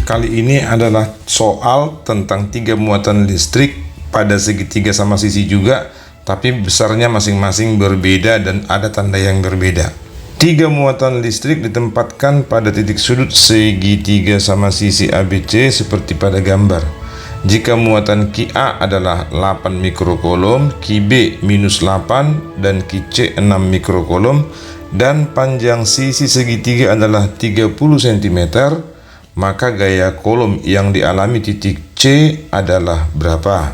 Kali ini adalah soal tentang 3 muatan listrik pada segitiga sama sisi juga, tapi besarnya masing-masing berbeda dan ada tanda yang berbeda. 3 muatan listrik ditempatkan pada titik sudut segitiga sama sisi ABC seperti pada gambar. Jika muatan QA adalah 8 mikrokulom, QB minus 8, dan QC 6 mikrokulom, dan panjang sisi segitiga adalah 30 cm, maka gaya kolom yang dialami titik C adalah berapa?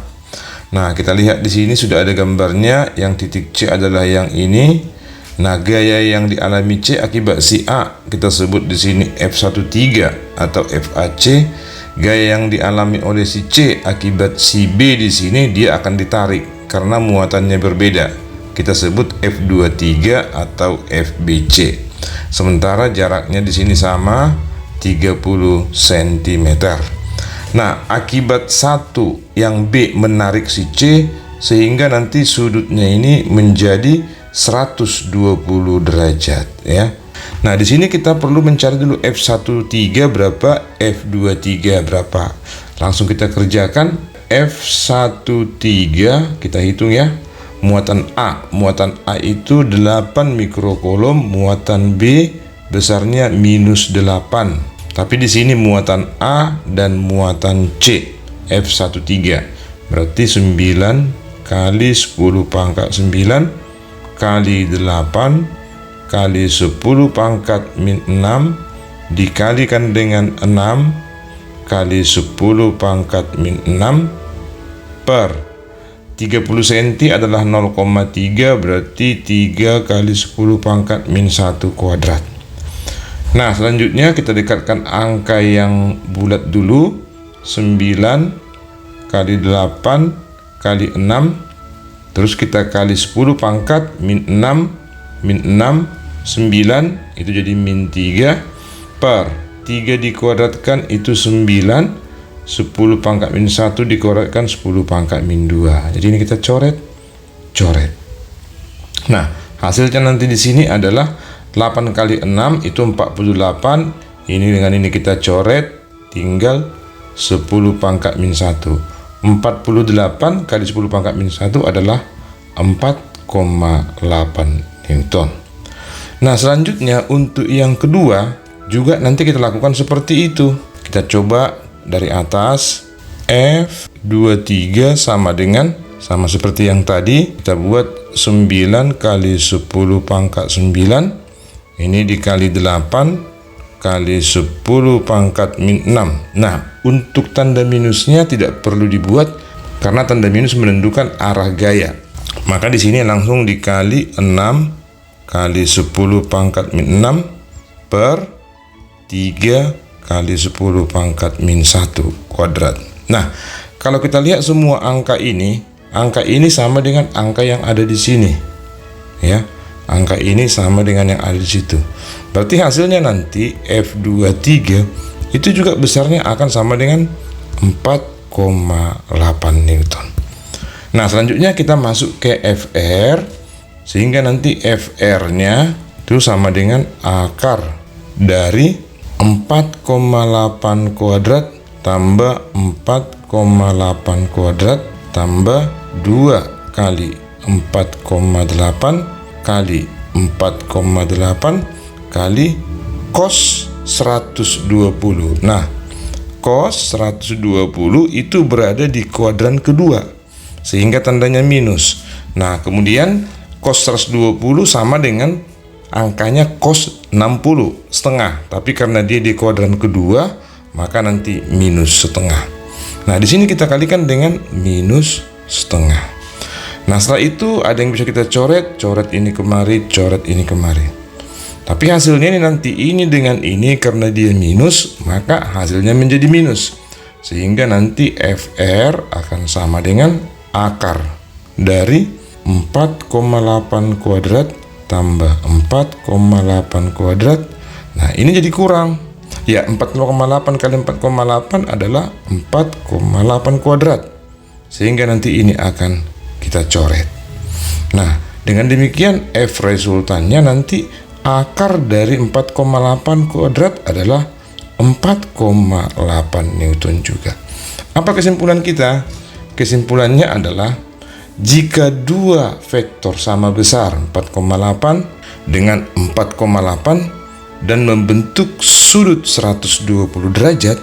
Nah, kita lihat di sini sudah ada gambarnya. Yang titik C adalah yang ini. Nah, gaya yang dialami C akibat si A kita sebut di sini F13 atau FAC. Gaya yang dialami oleh si C akibat si B di sini dia akan ditarik karena muatannya berbeda. Kita sebut F23 atau FBC. Sementara jaraknya di sini sama 30 cm. Nah, akibat satu yang B menarik si C sehingga nanti sudutnya ini menjadi 120 derajat ya. Nah, di sini kita perlu mencari dulu F13 berapa, F23 berapa. Langsung kita kerjakan. F13 kita hitung ya. Muatan A itu 8 mikrokulom, muatan B besarnya minus 8. Tapi di sini muatan A dan muatan C F13 berarti 9 kali 10 pangkat 9 kali 8 kali 10 pangkat min 6 dikalikan dengan 6 kali 10 pangkat min 6 per 30 cm adalah 0,3, berarti 3 kali 10 pangkat min 1 kuadrat. Nah, selanjutnya kita dekatkan angka yang bulat dulu. 9 kali 8 kali 6, terus kita kali 10 pangkat min 6 9 itu jadi min 3 per 3 dikuadratkan itu 9, 10 pangkat min 1 dikuadratkan 10 pangkat min 2. Jadi ini kita coret. Nah, hasilnya nanti di sini adalah 8 kali 6 itu 48. Ini dengan ini kita coret, tinggal 10 pangkat min 1. 48 kali 10 pangkat min 1 adalah 4,8 Newton. Nah, selanjutnya untuk yang kedua juga nanti kita lakukan seperti itu. Kita coba dari atas. F23 sama seperti yang tadi. Kita buat 9 kali 10 pangkat 9. Ini dikali 8 kali 10 pangkat min 6. Nah, untuk tanda minusnya tidak perlu dibuat karena tanda minus menentukan arah gaya. Maka di sini langsung dikali 6 kali 10 pangkat min 6 per 3 kali 10 pangkat min 1 kuadrat. Nah, kalau kita lihat semua angka ini sama dengan angka yang ada di sini. Ya. Angka ini sama dengan yang ada di situ. Berarti hasilnya nanti F23 itu juga besarnya akan sama dengan 4,8 Newton. Nah, selanjutnya kita masuk ke FR, sehingga nanti FR-nya itu sama dengan akar dari 4,8 kuadrat tambah 4,8 kuadrat tambah 2 kali 4,8 kali 4,8 kali cos 120. Nah, cos 120 itu berada di kuadran kedua sehingga tandanya minus. Nah, kemudian cos 120 sama dengan angkanya cos 60 setengah, tapi karena dia di kuadran kedua maka nanti minus setengah. Nah, di sini kita kalikan dengan minus setengah. Nah, setelah itu ada yang bisa kita coret ini kemari, coret ini kemari. Tapi hasilnya ini nanti ini dengan ini karena dia minus, maka hasilnya menjadi minus. Sehingga nanti FR akan sama dengan akar dari 4,8 kuadrat tambah 4,8 kuadrat. Nah, ini jadi kurang. Ya, 4,8 kali 4,8 adalah 4,8 kuadrat. Sehingga nanti ini akan kita coret. Nah, dengan demikian F resultannya nanti akar dari 4,8 kuadrat adalah 4,8 Newton juga. Apa kesimpulan kita? Kesimpulannya adalah jika dua vektor sama besar 4,8 dengan 4,8 dan membentuk sudut 120 derajat,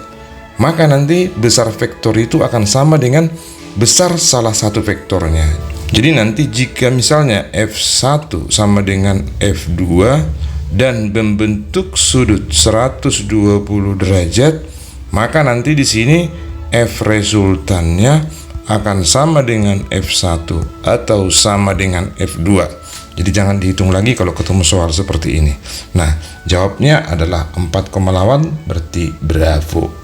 maka nanti besar vektor itu akan sama dengan besar salah satu vektornya. Jadi nanti jika misalnya F1 sama dengan F2 dan membentuk sudut 120 derajat, maka nanti di sini F resultannya akan sama dengan F1 atau sama dengan F2. Jadi jangan dihitung lagi kalau ketemu soal seperti ini. Nah, jawabnya adalah 4,8, berarti bravo.